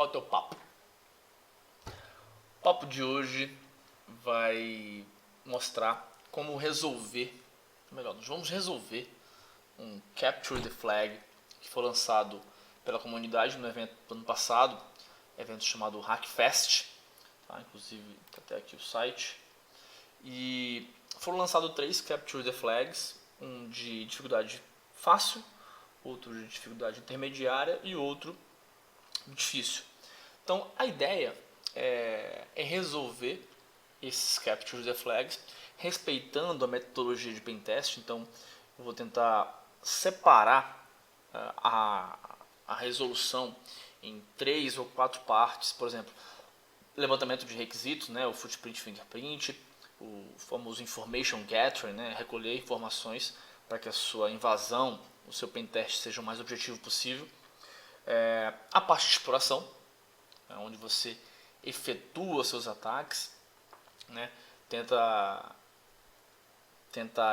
Qual é o teu papo? O papo de hoje vai mostrar como resolver, melhor, nós vamos resolver um Capture the Flag que foi lançado pela comunidade no evento do ano passado, evento chamado Hackfest, tá? Inclusive tá até aqui o site. E foram lançados 3 Capture the Flags, um de dificuldade fácil, outro de dificuldade intermediária e outro difícil. Então a ideia é resolver esses Capture the Flags respeitando a metodologia de pentest. Então eu vou tentar separar a resolução em 3 ou 4 partes. Por exemplo, levantamento de requisitos, né, o footprint fingerprint, o famoso information gathering, né, recolher informações para que a sua invasão, o seu pentest seja o mais objetivo possível. A parte de exploração, onde você efetua seus ataques, né, tenta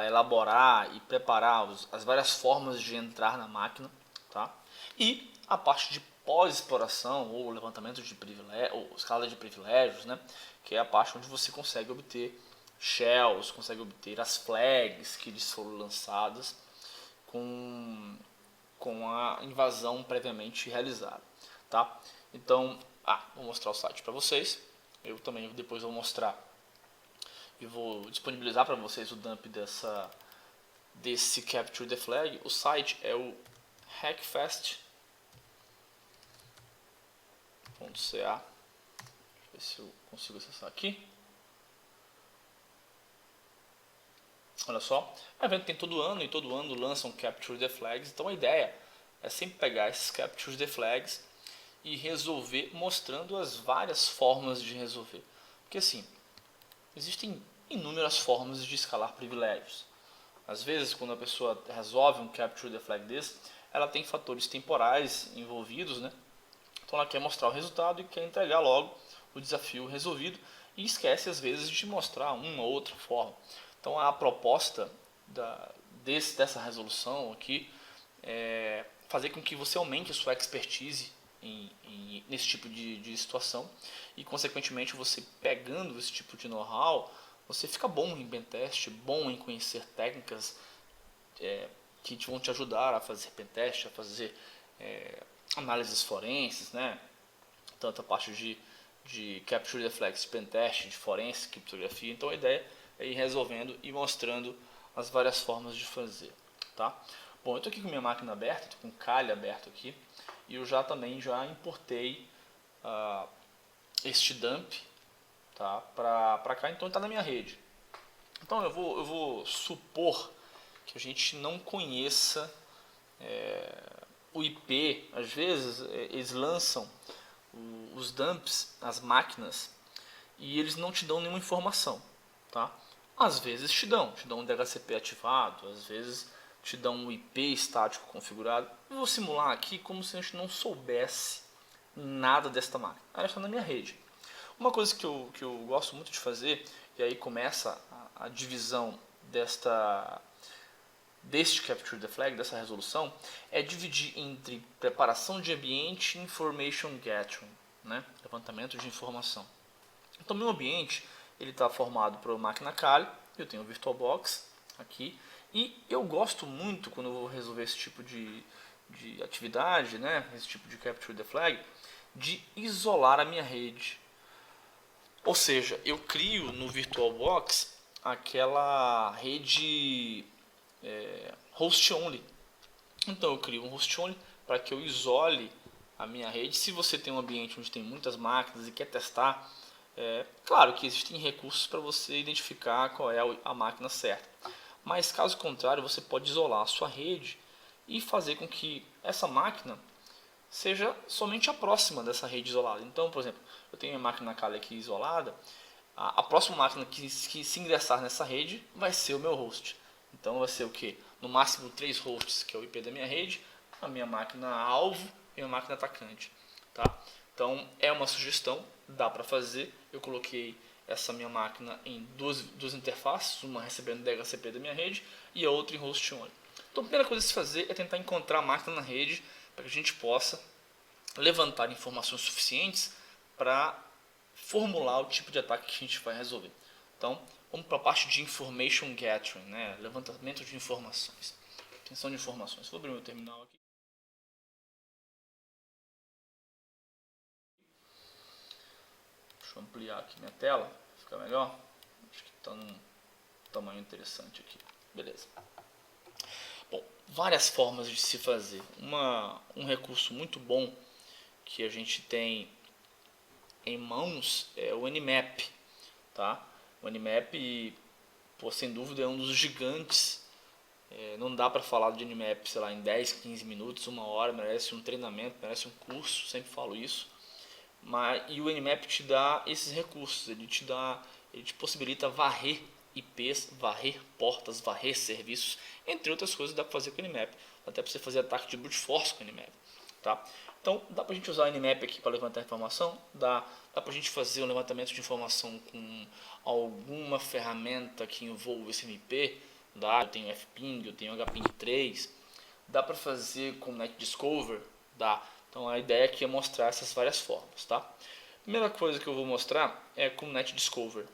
elaborar e preparar as várias formas de entrar na máquina, tá? E a parte de pós-exploração ou levantamento de privilégios, ou escala de privilégios, né, que é a parte onde você consegue obter shells, consegue obter as flags que lhes foram lançadas com a invasão previamente realizada, tá? Então, vou mostrar o site para vocês. Eu também depois vou mostrar e vou disponibilizar para vocês o dump desse Capture the Flag. O site é o hackfest.ca. Deixa eu ver se eu consigo acessar aqui. Olha só, o evento tem todo ano e todo ano lançam Capture the Flags. Então a ideia é sempre pegar esses Capture the Flags e resolver mostrando as várias formas de resolver. Porque assim, existem inúmeras formas de escalar privilégios. Às vezes, quando a pessoa resolve um Capture the Flag desse, ela tem fatores temporais envolvidos, né? Então ela quer mostrar o resultado e quer entregar logo o desafio resolvido e esquece às vezes de mostrar uma ou outra forma. Então a proposta dessa resolução aqui é fazer com que você aumente a sua expertise nesse tipo de situação e consequentemente você pegando esse tipo de know-how, você fica bom em pentest, bom em conhecer técnicas que vão te ajudar a fazer pentest, a fazer análises forenses, né? Tanto a parte de Capture the Flags, pentest, de forense, criptografia. Então a ideia é ir resolvendo e mostrando as várias formas de fazer, tá? Bom, eu estou aqui com minha máquina aberta, estou com o Kali aberto aqui e eu também já importei este dump, tá, para cá, então está na minha rede. Então eu vou supor que a gente não conheça o IP. Às vezes eles lançam os dumps, as máquinas, e eles não te dão nenhuma informação, tá? Às vezes te dão um DHCP ativado, às vezes te dão um IP estático configurado. Eu vou simular aqui como se a gente não soubesse nada desta máquina. Ela está na minha rede. Uma coisa que eu gosto muito de fazer, e aí começa a divisão deste Capture the Flag, dessa resolução, é dividir entre preparação de ambiente e Information Gathering, né? Levantamento de informação. Então, meu ambiente ele está formado por uma máquina Kali, eu tenho o VirtualBox aqui, e eu gosto muito, quando eu vou resolver esse tipo de atividade, né? Esse tipo de Capture the Flag, de isolar a minha rede. Ou seja, eu crio no VirtualBox aquela rede host only. Então eu crio um host only para que eu isole a minha rede. Se você tem um ambiente onde tem muitas máquinas e quer testar, claro que existem recursos para você identificar qual é a máquina certa. Mas caso contrário, você pode isolar a sua rede e fazer com que essa máquina seja somente a próxima dessa rede isolada. Então, por exemplo, eu tenho a máquina Kali aqui isolada, a próxima máquina que se ingressar nessa rede vai ser o meu host. Então vai ser o que? No máximo 3 hosts, que é o IP da minha rede, a minha máquina alvo e a minha máquina atacante. Tá? Então é uma sugestão, dá para fazer. Eu coloquei essa minha máquina em duas interfaces, uma recebendo DHCP da minha rede e a outra em host only. Então a primeira coisa a se fazer é tentar encontrar a máquina na rede para que a gente possa levantar informações suficientes para formular o tipo de ataque que a gente vai resolver. Então, vamos para a parte de information gathering, né? Levantamento de informações, obtenção de informações. Vou abrir meu terminal aqui. Deixa eu ampliar aqui minha tela, fica melhor. Acho que está num tamanho interessante aqui. Beleza. Bom, várias formas de se fazer. Um recurso muito bom que a gente tem em mãos é o Nmap, tá? O Nmap, pô, sem dúvida, é um dos gigantes. Não dá para falar do Nmap, sei lá, em 10, 15 minutos, uma hora, merece um treinamento, merece um curso, sempre falo isso. E o Nmap te dá esses recursos, ele te possibilita varrer IPs, varrer portas, varrer serviços, entre outras coisas dá para fazer com o Nmap. Até para você fazer ataque de brute force com o Nmap, tá? Então dá para a gente usar o Nmap aqui para levantar informação, dá para a gente fazer um levantamento de informação com alguma ferramenta que envolva esse MP, dá, eu tenho fping, eu tenho hping3, dá para fazer com NetDiscover, dá. Então a ideia aqui é mostrar essas várias formas, tá? A primeira coisa que eu vou mostrar é com NetDiscover.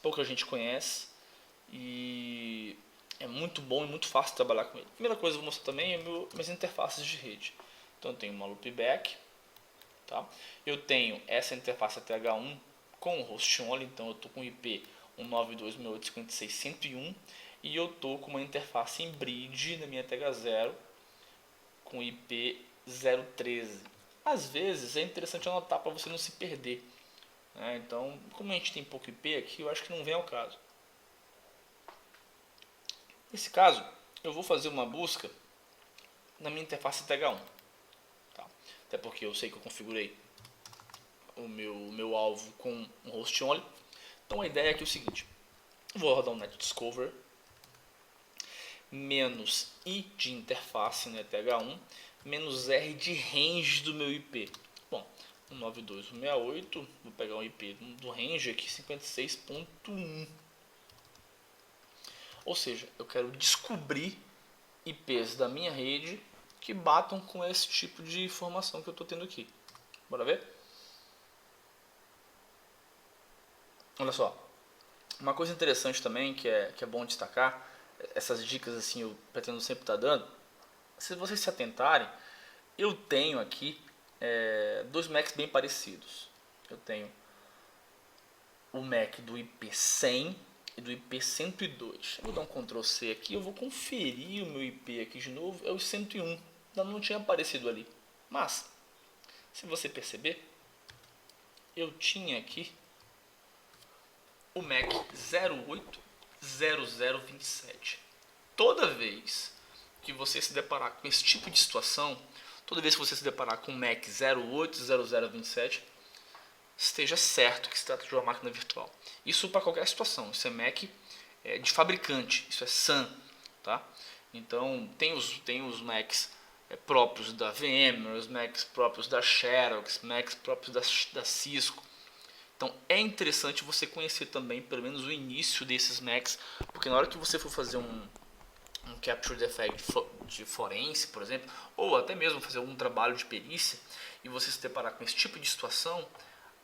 Pouca gente conhece e é muito bom e muito fácil trabalhar com ele. A primeira coisa que eu vou mostrar também é minhas interfaces de rede. Então eu tenho uma loopback, tá? Eu tenho essa interface ATH1 com o host only, então eu estou com o IP 192.168.56.101 e eu estou com uma interface em bridge na minha TH0 com IP 013. Às vezes é interessante anotar para você não se perder, né? Então, como a gente tem pouco IP aqui, eu acho que não vem ao caso. Nesse caso, eu vou fazer uma busca na minha interface TH1, tá? Até porque eu sei que eu configurei o meu alvo com um host only. Então a ideia aqui é o seguinte: vou rodar um NetDiscover menos I de interface no ETH1 menos R de range do meu IP. Bom, 192.168, vou pegar um IP do range aqui 56.1. Ou seja, eu quero descobrir IPs da minha rede que batam com esse tipo de informação que eu estou tendo aqui. Bora ver? Olha só, uma coisa interessante também que é bom destacar, essas dicas assim eu pretendo sempre estar dando. Se vocês se atentarem, eu tenho aqui dois Macs bem parecidos. Eu tenho o Mac do IP100 e do IP102. Vou dar um Ctrl C aqui, eu vou conferir o meu IP aqui de novo, é o 101. Ainda não tinha aparecido ali. Mas, se você perceber, eu tinha aqui o Mac 080027. Toda vez que você se deparar com esse tipo de situação, toda vez que você se deparar com o Mac 080027, esteja certo que se trata de uma máquina virtual. Isso para qualquer situação. Isso é Mac de fabricante, isso é SAN, tá? Então tem os Macs próprios da VMware, os Macs próprios da Xerox, Macs próprios da Cisco. Então é interessante você conhecer também pelo menos o início desses Macs, porque na hora que você for fazer um Capture the Flag de forense, por exemplo, ou até mesmo fazer algum trabalho de perícia, e você se deparar com esse tipo de situação,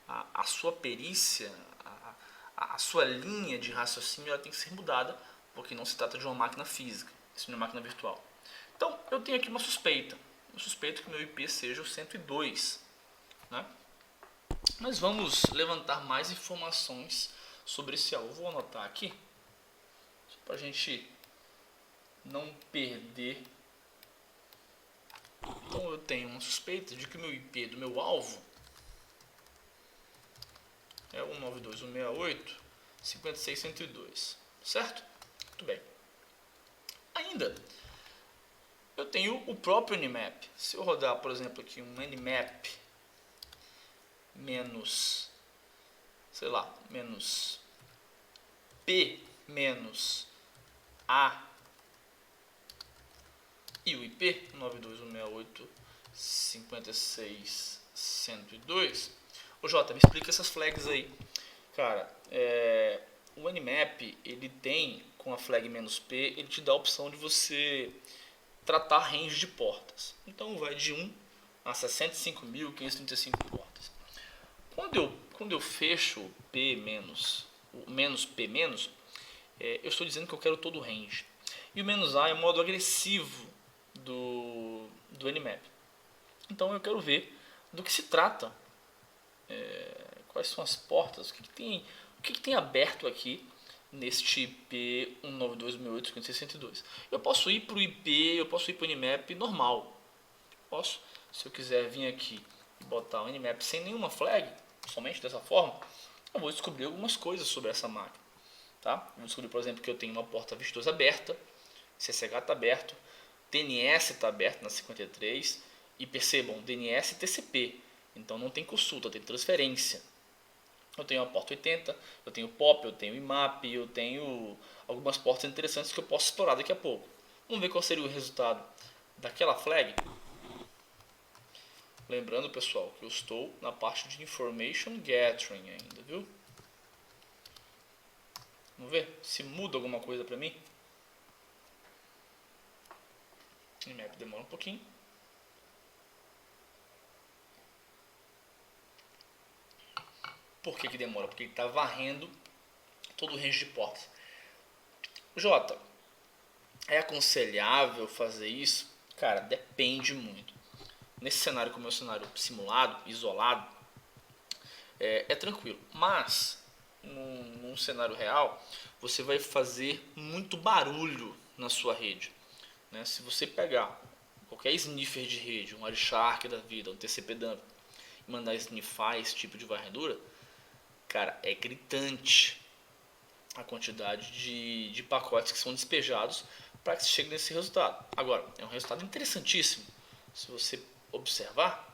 a sua perícia, a sua linha de raciocínio ela tem que ser mudada, porque não se trata de uma máquina física, isso é uma máquina virtual. Então eu tenho aqui uma suspeita, eu suspeito que meu IP seja o 102, né? Mas vamos levantar mais informações sobre esse alvo. Vou anotar aqui, para a gente não perder. Então eu tenho uma suspeita de que o meu IP do meu alvo é 192.168.56.102, certo? Muito bem. Ainda eu tenho o próprio Nmap. Se eu rodar, por exemplo, aqui um Nmap menos, sei lá, menos P menos A e o IP 92.168.56.102. Ô Jota, me explica essas flags aí. Cara, o Nmap, ele tem, com a flag "-p", ele te dá a opção de você tratar range de portas. Então vai de 1 a 65.535 portas. Quando eu fecho o P menos, o menos P menos, eu estou dizendo que eu quero todo o range. E o menos A é o modo agressivo do Nmap. Então eu quero ver do que se trata, quais são as portas, o que tem aberto aqui neste IP 192.168.562. Eu posso ir para o IP, eu posso ir para o Nmap normal. Posso, se eu quiser vir aqui e botar o Nmap sem nenhuma flag, somente dessa forma, eu vou descobrir algumas coisas sobre essa máquina. Tá? Vou descobrir, por exemplo, que eu tenho uma porta 22 aberta, CCH está aberto, DNS está aberto na 53, e percebam, DNS e TCP, então não tem consulta, tem transferência. Eu tenho a porta 80, eu tenho POP, eu tenho IMAP, eu tenho algumas portas interessantes que eu posso explorar daqui a pouco. Vamos ver qual seria o resultado daquela flag. Lembrando, pessoal, que eu estou na parte de Information Gathering ainda, viu? Vamos ver se muda alguma coisa para mim. Nmap demora um pouquinho. Por que demora? Porque ele está varrendo todo o range de portas. Jota, é aconselhável fazer isso? Cara, depende muito. Nesse cenário, como é um cenário simulado, isolado, é tranquilo. Mas, num cenário real, você vai fazer muito barulho na sua rede. Né? Se você pegar qualquer sniffer de rede, um Wireshark da vida, um TCP dump, e mandar sniffar esse tipo de varredura, cara, é gritante a quantidade de pacotes que são despejados para que se chegue nesse resultado. Agora, é um resultado interessantíssimo. Se você observar,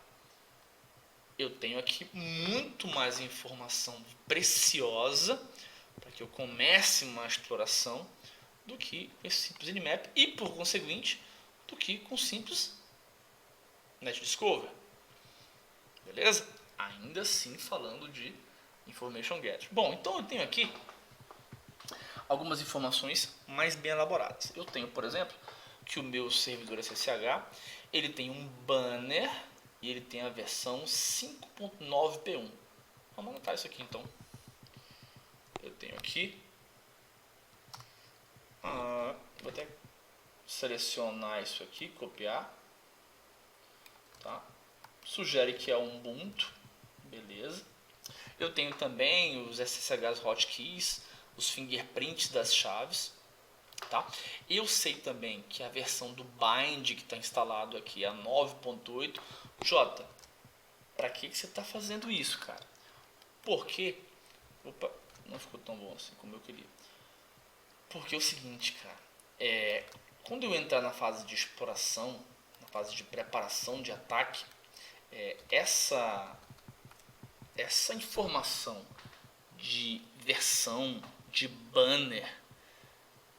eu tenho aqui muito mais informação preciosa para que eu comece uma exploração do que esse simples Nmap e, por conseguinte, do que com simples NetDiscover. Beleza? Ainda assim falando de Information Gathering. Bom, então eu tenho aqui algumas informações mais bem elaboradas. Eu tenho, por exemplo, que o meu servidor SSH ele tem um banner e ele tem a versão 5.9p1. Vamos anotar isso aqui então. Eu tenho aqui, vou até selecionar isso aqui, copiar, tá? Sugere que é um Ubuntu, beleza. Eu tenho também os SSH hotkeys, os fingerprints das chaves, tá? Eu sei também que a versão do bind que está instalado aqui é a 9.8. Jota, para que você está fazendo isso, cara? Porque, opa, não ficou tão bom assim como eu queria. Porque é o seguinte, cara, quando eu entrar na fase de exploração, na fase de preparação de ataque, essa informação de versão, de banner,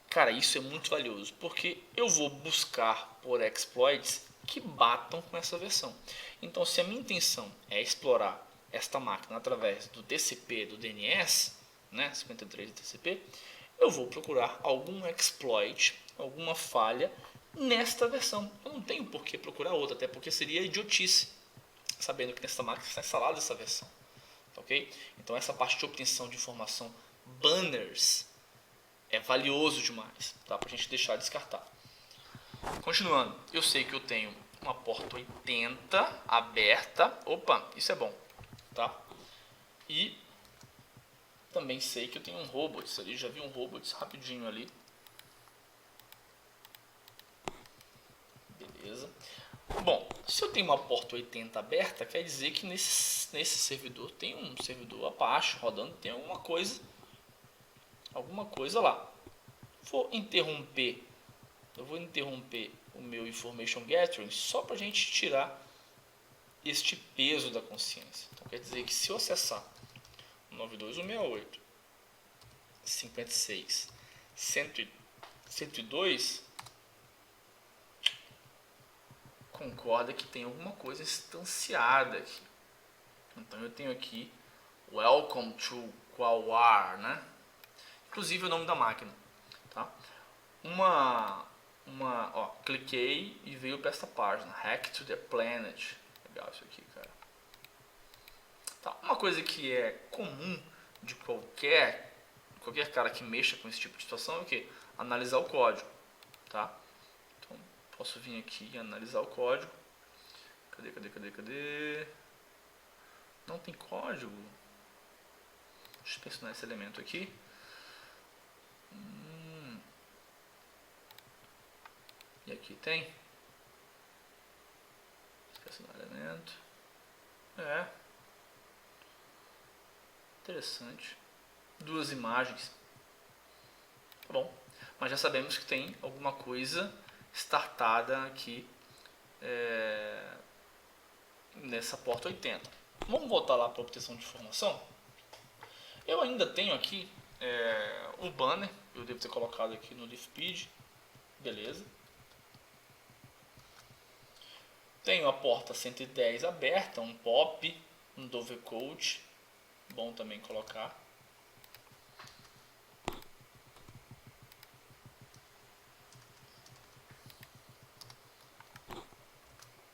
cara, isso é muito valioso, porque eu vou buscar por exploits que batam com essa versão. Então, se a minha intenção é explorar esta máquina através do TCP, do DNS, né, 53 de TCP, eu vou procurar algum exploit, alguma falha nesta versão. Eu não tenho por que procurar outra, até porque seria idiotice, sabendo que nesta máquina está instalada essa versão. Ok? Então essa parte de obtenção de informação, banners, é valioso demais, tá? Para a gente deixar de descartar. Continuando, eu sei que eu tenho uma porta 80 aberta. Opa, isso é bom, tá? E também sei que eu tenho um robots ali, já vi um robots rapidinho ali. Beleza. Bom, se eu tenho uma porta 80 aberta, quer dizer que nesse servidor tem um servidor Apache rodando, tem alguma coisa lá. Eu vou interromper o meu Information Gathering só para a gente tirar este peso da consciência. Então quer dizer que se eu acessar 92.168, 56, 102, concorda que tem alguma coisa instanciada aqui. Então eu tenho aqui Welcome to Qualwar, né? Inclusive o nome da máquina, tá? Cliquei e veio para esta página, Hack to the Planet. Legal isso aqui, cara. Tá, uma coisa que é comum de qualquer cara que mexa com esse tipo de situação é o que? Analisar o código, tá? Então, posso vir aqui e analisar o código. Cadê? Não tem código. Deixa eu inspecionar esse elemento aqui. E aqui tem. Inspecionar elemento. Interessante. Duas imagens. Tá bom. Mas já sabemos que tem alguma coisa startada aqui nessa porta 80. Vamos voltar lá para a obtenção de informação. Eu ainda tenho aqui o banner. Eu devo ter colocado aqui no LeafSpeed. Beleza. Tenho a porta 110 aberta, um pop, um Dovecoat. Bom também colocar.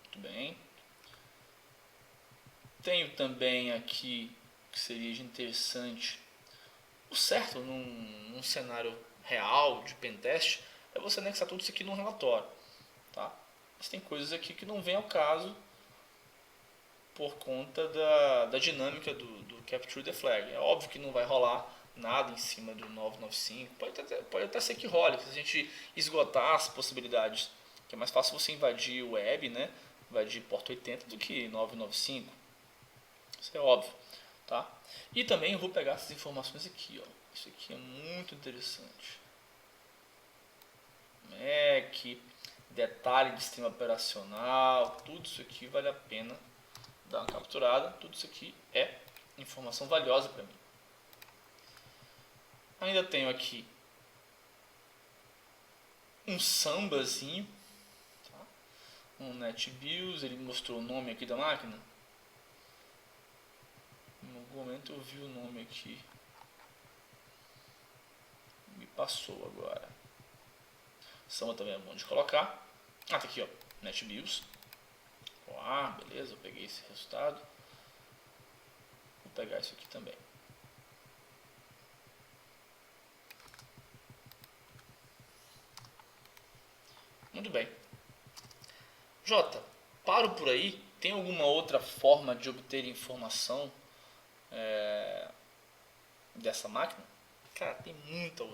Muito bem. Tenho também aqui, que seria interessante, o certo num cenário real de pentest é você anexar tudo isso aqui num relatório, tá? Mas tem coisas aqui que não vem ao caso por conta da dinâmica do Capture the Flag. É óbvio que não vai rolar nada em cima do 995, pode até ser que role, se a gente esgotar as possibilidades, que é mais fácil você invadir o web, né? Invadir porta 80 do que 995, isso é óbvio, tá? E também eu vou pegar essas informações aqui, ó. Isso aqui é muito interessante. Mac, detalhe de sistema operacional, tudo isso aqui vale a pena dar uma capturada. Tudo isso aqui é informação valiosa para mim. Ainda tenho aqui um sambazinho, tá? Um NetBIOS, ele mostrou o nome aqui da máquina. Em algum momento eu vi o nome aqui, me passou agora. Samba também é bom de colocar. Tá aqui, ó, NetBIOS. Beleza, eu peguei esse resultado. Vou pegar isso aqui também. Muito bem. Jota, paro por aí. Tem alguma outra forma de obter informação dessa máquina? Cara, tem muitas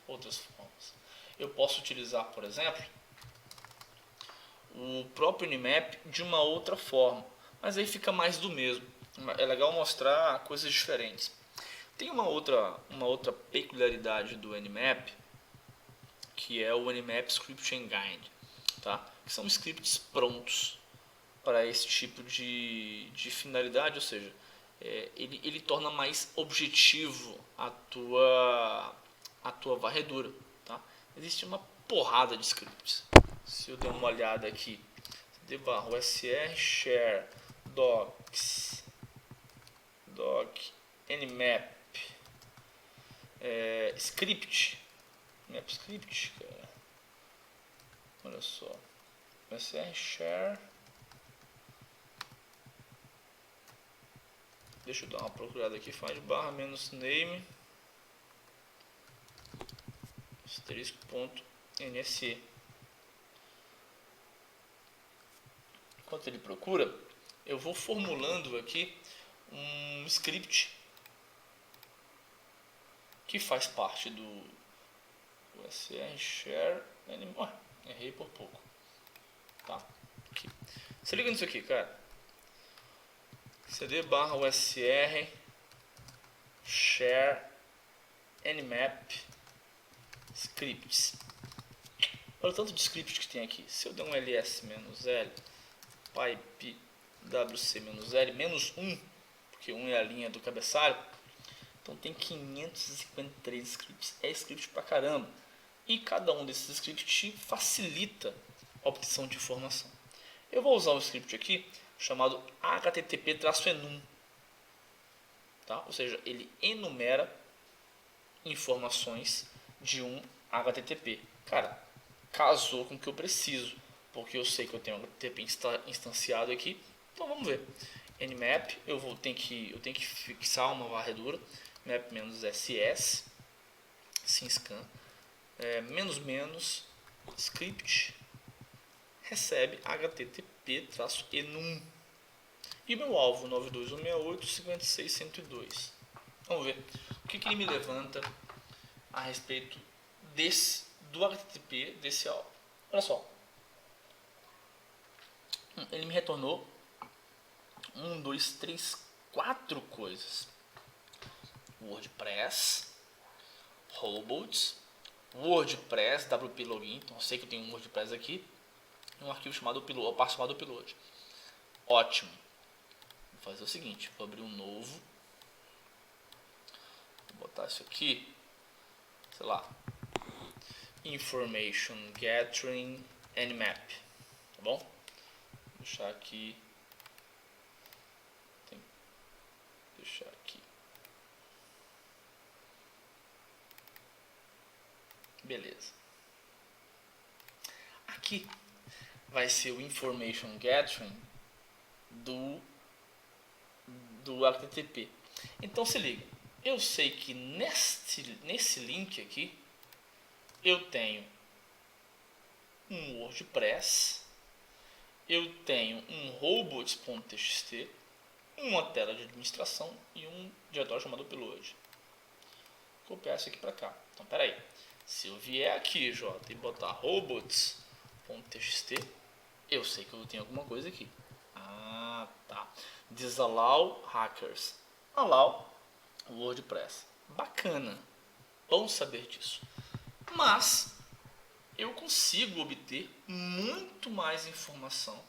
outras formas. Eu posso utilizar, por exemplo, o próprio Nmap de uma outra forma, mas aí fica mais do mesmo. É legal mostrar coisas diferentes. Tem uma outra peculiaridade do Nmap, que é o Nmap Script Engine, tá? Que são scripts prontos para esse tipo de finalidade, ou seja, ele torna mais objetivo a tua varredura, tá? Existe uma porrada de scripts. Se eu der uma olhada aqui, cd/usr share docs doc nmap script map script, cara. Olha só, usr share, deixa eu dar uma procurada aqui, find/name *.nse. Enquanto ele procura, eu vou formulando aqui um script que faz parte do usr share animal. Errei por pouco, tá? Aqui. Se liga nisso aqui, cara. cd/usr share nmap scripts. Olha o tanto de scripts que tem aqui. Se eu der um ls-l pipe wc-l -1, porque 1 é a linha do cabeçalho, então tem 553 scripts. É script pra caramba. E cada um desses scripts facilita a obtenção de informação. Eu vou usar um script aqui chamado http-enum, tá? Ou seja, ele enumera informações de um HTTP. Cara, casou com o que eu preciso, porque eu sei que eu tenho um HTTP instanciado aqui Então vamos ver. Nmap, eu tenho que fixar uma varredura, map-ss, synscan, script, recebe http-enum. E meu alvo 92.168.56.102. Vamos ver o que ele me levanta a respeito do HTTP desse alvo. Olha só. Ele me retornou 1, 2, 3, 4 coisas. WordPress, robots, WordPress, WP Login. Então eu sei que eu tenho um WordPress aqui. E um arquivo chamado upload, uma parte chamada upload. Ótimo. Vou fazer o seguinte, vou abrir um novo. Vou botar isso aqui. Sei lá. Information Gathering Nmap. Tá bom? Vou deixar aqui. Deixar aqui. Beleza. Aqui vai ser o Information Gathering do HTTP. Então se liga. Eu sei que nesse link aqui eu tenho um WordPress, eu tenho um robots.txt, uma tela de administração e um diretório chamado upload. Vou copiar isso aqui para cá. Então, peraí. Se eu vier aqui, Jota, e botar robots.txt, eu sei que eu tenho alguma coisa aqui. Ah, tá. Disallow hackers. Allow WordPress. Bacana. Bom saber disso. Mas eu consigo obter muito mais informação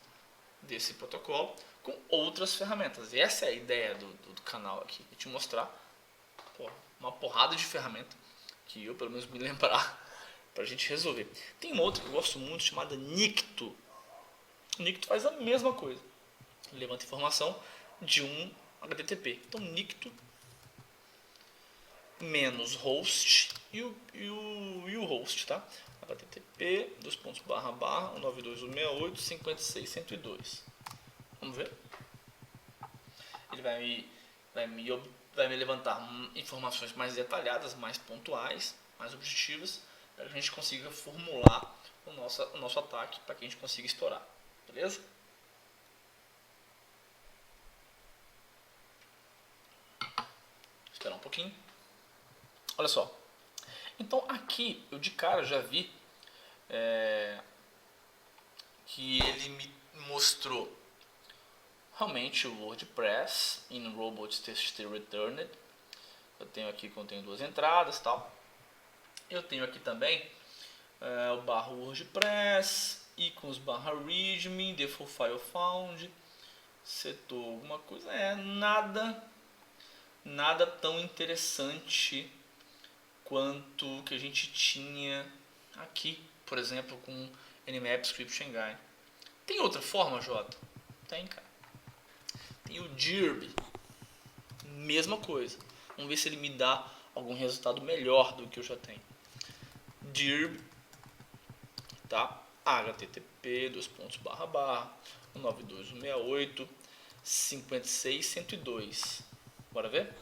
desse protocolo com outras ferramentas. E essa é a ideia do canal aqui. É te mostrar uma porrada de ferramenta que eu pelo menos me lembrar para a gente resolver. Tem uma outra que eu gosto muito chamada Nikto. O Nikto faz a mesma coisa. Levanta informação de um HTTP. Então Nikto menos host e o host, tá? HTTP, 192.168.56.102. Vamos ver. Ele vai me levantar informações mais detalhadas, mais pontuais, mais objetivas, para que a gente consiga formular o nosso ataque, para que a gente consiga estourar. Beleza? Esperar um pouquinho. Olha só. Então aqui eu de cara já vi que ele me mostrou realmente o WordPress in robots.txt returned. Eu tenho aqui contém duas entradas, tal. Eu tenho aqui também o barra WordPress, ícones barra readme, default file found, setor alguma coisa, nada tão interessante quanto que a gente tinha aqui, por exemplo, com Nmap Script Engine. Tem outra forma, Jota? Tem, cara. Tem o dirb, mesma coisa. Vamos ver se ele me dá algum resultado melhor do que eu já tenho. Dirb, tá? HTTP, 192.168.56.102. Bora ver?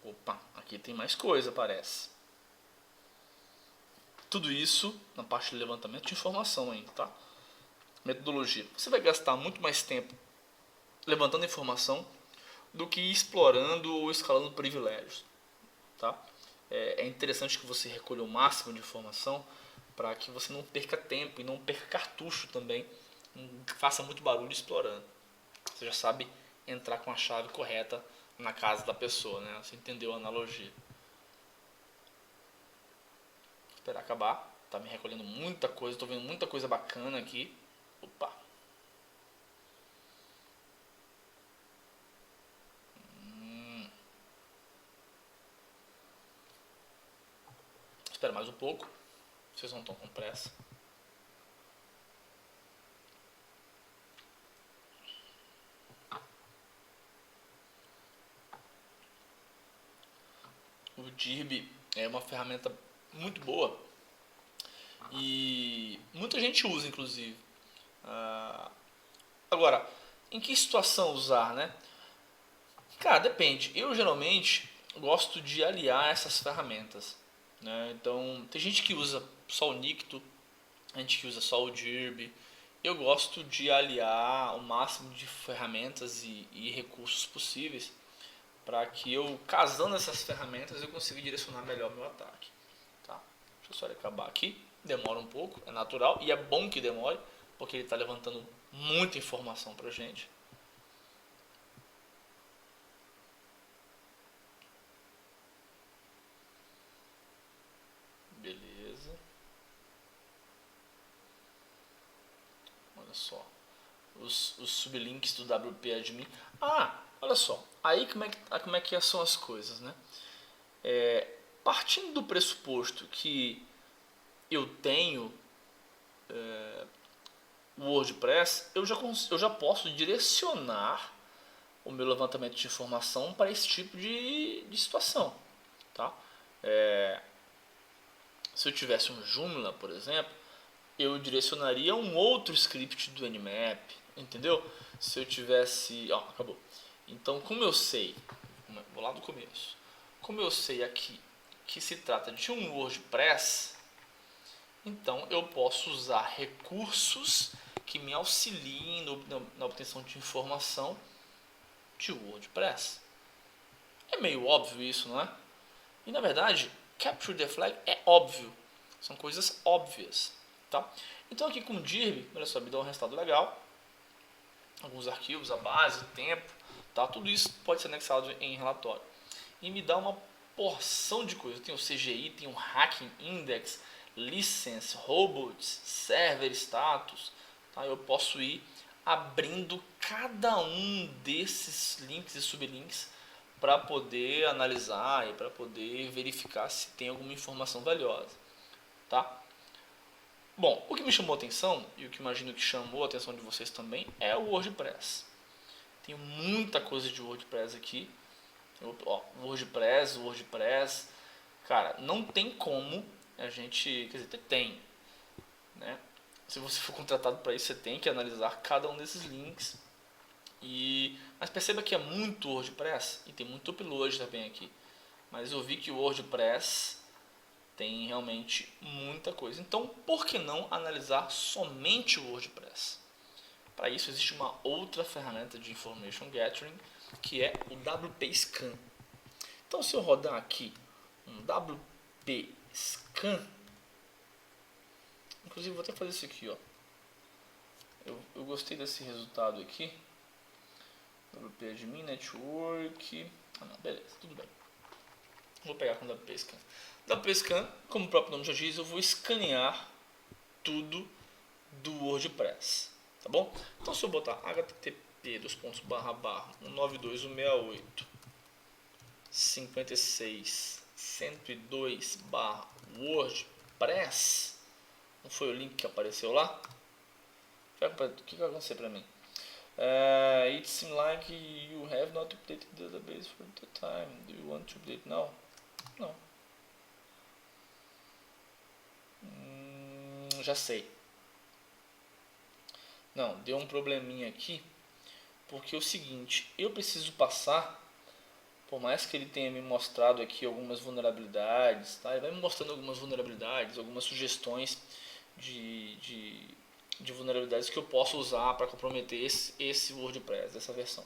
Opa, aqui tem mais coisa, parece. Tudo isso na parte de levantamento de informação ainda, tá? Metodologia. Você vai gastar muito mais tempo levantando informação do que explorando ou escalando privilégios, tá? É interessante que você recolha o máximo de informação para que você não perca tempo e não perca cartucho também, não faça muito barulho explorando. Você já sabe entrar com a chave correta na casa da pessoa, né? Você entendeu a analogia. Esperar acabar. Tá me recolhendo muita coisa, tô vendo muita coisa bacana aqui. Opa. Espera mais um pouco. Vocês não estão com pressa. O dirb é uma ferramenta muito boa e muita gente usa, inclusive. Agora, em que situação usar, né? Cara, depende. Eu geralmente gosto de aliar essas ferramentas, né? Então, tem gente que usa só o Nikto, a gente que usa só o Dirb. Eu gosto de aliar o máximo de ferramentas e recursos possíveis para que eu, casando essas ferramentas, eu consiga direcionar melhor meu ataque. Tá? Deixa eu só acabar aqui. Demora um pouco, é natural e é bom que demore, porque ele está levantando muita informação para gente. Beleza. Olha só. Os sublinks do WP Admin. Ah, olha só. Aí como é que são as coisas, né? Partindo do pressuposto que eu tenho o WordPress, eu já posso direcionar o meu levantamento de informação para esse tipo de situação. Tá? Se eu tivesse um Joomla, por exemplo, eu direcionaria um outro script do Nmap, entendeu? Se eu tivesse... Ó, acabou. Então, como eu sei... Vou lá do começo. Como eu sei aqui que se trata de um WordPress, então eu posso usar recursos que me auxiliem na obtenção de informação de WordPress. É meio óbvio isso, não é? E na verdade, Capture the Flag é óbvio. São coisas óbvias. Tá? Então aqui com o Dirb, olha só, me dá um resultado legal. Alguns arquivos, a base, o tempo, tá? Tudo isso pode ser anexado em relatório. E me dá uma porção de coisas. Tem o CGI, tem o Hacking Index, License, Robots, Server Status. Tá? Eu posso ir abrindo cada um desses links e sublinks para poder analisar e para poder verificar se tem alguma informação valiosa. Tá? Bom, o que me chamou a atenção, e o que imagino que chamou a atenção de vocês também, é o WordPress. Tem muita coisa de WordPress aqui. WordPress. Cara, não tem como a gente... Quer dizer, tem, né? Se você for contratado para isso, você tem que analisar cada um desses links. Mas perceba que é muito WordPress e tem muito upload também aqui. Mas eu vi que o WordPress tem realmente muita coisa. Então, por que não analisar somente o WordPress? Para isso, existe uma outra ferramenta de Information Gathering, que é o WP Scan. Então, se eu rodar aqui um WP Scan, inclusive vou até fazer isso aqui, ó. Eu gostei desse resultado aqui. WP Admin Network. Ah, não, beleza, tudo bem. Vou pegar com o WP Scan. WP Scan, como o próprio nome já diz, eu vou escanear tudo do WordPress, tá bom? Então se eu botar http 192.168.56.102/WordPress, não foi o link que apareceu lá? O que vai acontecer para mim? It seems like you have not updated the database for the time. Do you want to update now? Não. Já sei. Não, deu um probleminha aqui, porque é o seguinte, eu preciso passar, por mais que ele tenha me mostrado aqui algumas vulnerabilidades, tá? Ele vai me mostrando algumas vulnerabilidades, algumas sugestões de vulnerabilidades que eu posso usar para comprometer esse WordPress, essa versão.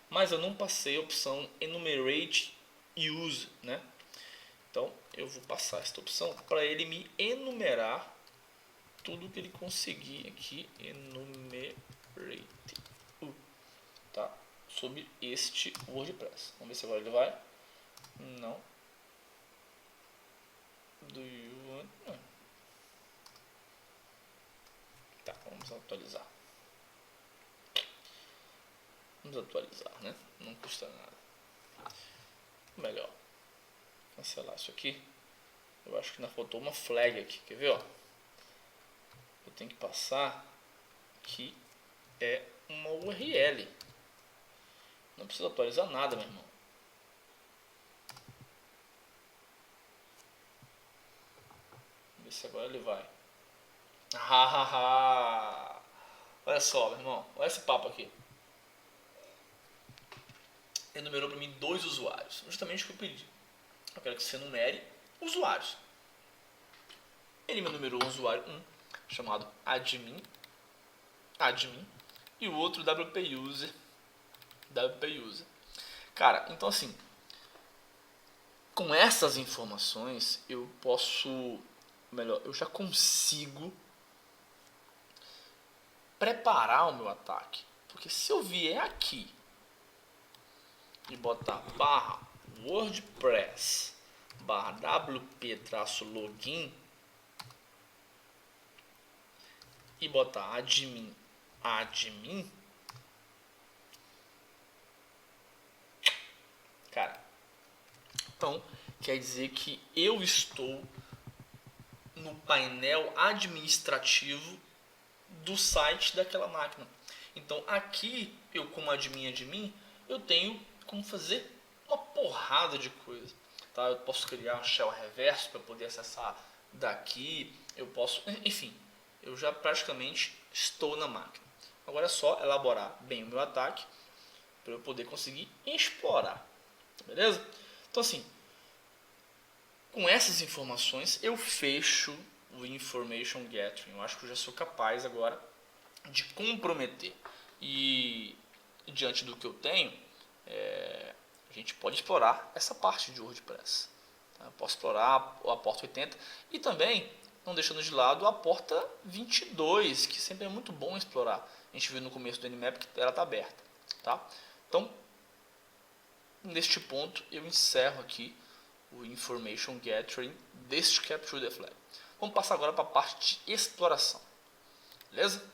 Mas eu não passei a opção Enumerate Use, né? Então eu vou passar esta opção para ele me enumerar tudo que ele conseguir aqui, enumerate, tá? Sobre este WordPress. Vamos ver se agora ele vai. Não. Do you want? Não. Tá, vamos atualizar. Vamos atualizar, né? Não custa nada. Melhor. Cancelar isso aqui. Eu acho que ainda faltou uma flag aqui, quer ver, ó? Eu tenho que passar que é uma URL. Não precisa atualizar nada, meu irmão. Vamos ver se agora ele vai. Olha só, meu irmão, olha esse papo aqui. Enumerou para mim 2 usuários, justamente o que eu pedi. Eu quero que você enumere usuários. Ele me enumerou um usuário 1, chamado admin, e o outro WP user. Cara, então assim, com essas informações eu posso, melhor, eu já consigo preparar o meu ataque. Porque se eu vier aqui e botar barra WordPress barra wp-login e botar admin, cara, então quer dizer que eu estou no painel administrativo do site daquela máquina. Então aqui eu, como admin, eu tenho como fazer uma porrada de coisa. Tá? Eu posso criar um shell reverso para poder acessar daqui. Eu posso, enfim, eu já praticamente estou na máquina. Agora é só elaborar bem o meu ataque para eu poder conseguir explorar. Beleza? Então assim, com essas informações eu fecho o Information Gathering. Eu acho que eu já sou capaz agora de comprometer. E diante do que eu tenho, a gente pode explorar essa parte de WordPress. Tá? Eu posso explorar a porta 80 e também, não deixando de lado, a porta 22, que sempre é muito bom explorar. A gente viu no começo do Nmap que ela está aberta. Tá? Então, neste ponto, eu encerro aqui o Information Gathering deste Capture the Flag. Vamos passar agora para a parte de exploração. Beleza?